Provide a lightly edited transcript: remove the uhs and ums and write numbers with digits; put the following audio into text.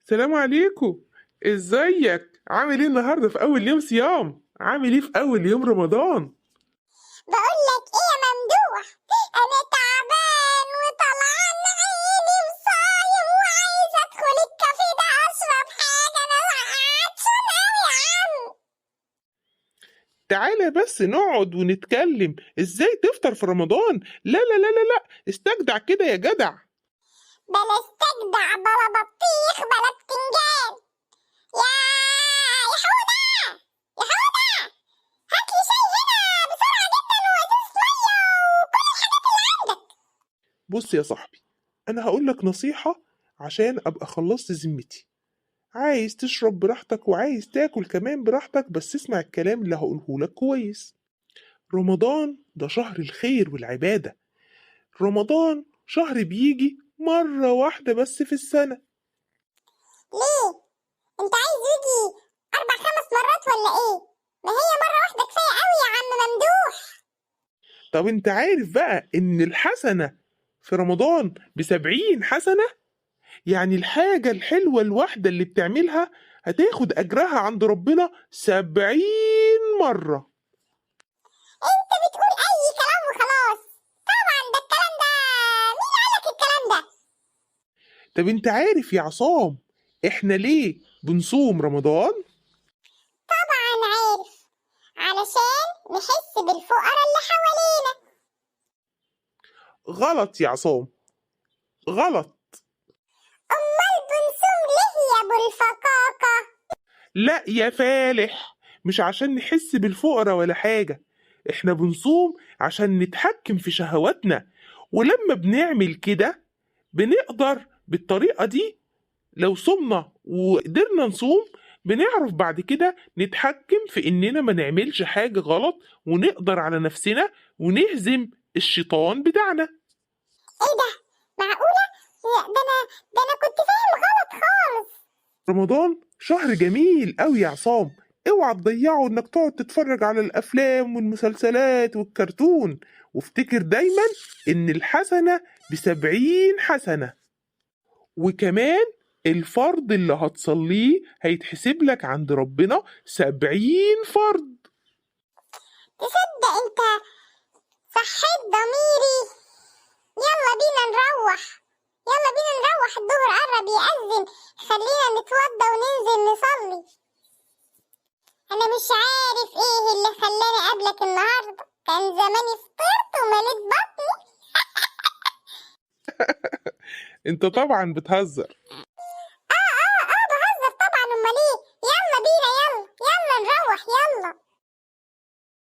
سلام عليكم. ازيك؟ عامل ايه النهارده في اول يوم صيام؟ عامل ايه في اول يوم رمضان؟ بقول لك ايه يا ممدوح، انا تعبان وطلعان عيني وصايم وعايز ادخل الكافيه ده اشرب حاجه، انا عطشان قوي يا عم. تعالى بس نقعد ونتكلم ازاي تفطر في رمضان. لا لا لا لا لا، استجدع كده يا جدع. بلا استجدع بلا بطيخ بلا بتنجان. يا حوده، يا حوده، هات لي شاي هنا بسرعه جدا وازازه ميه وكل الحاجات اللي عندك. بص يا صاحبي، انا هقول لك نصيحة عشان ابقى خلصت ذمتي. عايز تشرب براحتك وعايز تاكل كمان براحتك، بس اسمع الكلام اللي هقوله لك كويس. رمضان ده شهر الخير والعبادة. رمضان شهر بيجي مرة واحدة بس في السنة. ليه؟ انت عايز يجي 4 5 مرات ولا ايه؟ ما هي مره واحده كفايه قوي يا عم ممدوح. طب انت عارف بقى ان الحسنة في رمضان ب70 حسنة؟ يعني الحاجة الحلوة الواحدة اللي بتعملها هتاخد أجرها عند ربنا 70 مرة. انت بتقول اي كلام وخلاص. طبعا ده الكلام ده، مين قالك الكلام ده؟ طب انت عارف يا عصام احنا ليه بنصوم رمضان؟ طبعا عارف، علشان نحس بالفقراء اللي حوالينا. غلط يا عصام، غلط. امال بنصوم ليه يا ابو الفقاقة؟ لا يا فالح، مش عشان نحس بالفقرة ولا حاجة. احنا بنصوم عشان نتحكم في شهواتنا، ولما بنعمل كده بنقدر بالطريقة دي. لو صمنا وقدرنا نصوم بنعرف بعد كده نتحكم في اننا ما نعملش حاجة غلط، ونقدر على نفسنا ونهزم الشيطان بتاعنا. ايه ده؟ معقولة؟ لا، ده انا كنت فاهم غلط خالص. رمضان شهر جميل قوي يا عصام، اوعى تضيعه انك تقعد تتفرج على الافلام والمسلسلات والكرتون، وافتكر دايما ان الحسنة ب70 حسنة. وكمان الفرض اللي هتصليه هيتحسب لك عند ربنا 70 فرض. تصدق انت صحيت ضميري. يلا بينا نروح، يلا بينا نروح، الظهر قرب يأذن. خلينا نتوضى وننزل نصلي. انا مش عارف ايه اللي خلاني اقابلك النهارده، كان زماني فطرت ومليت بطني. انت طبعا بتهزر.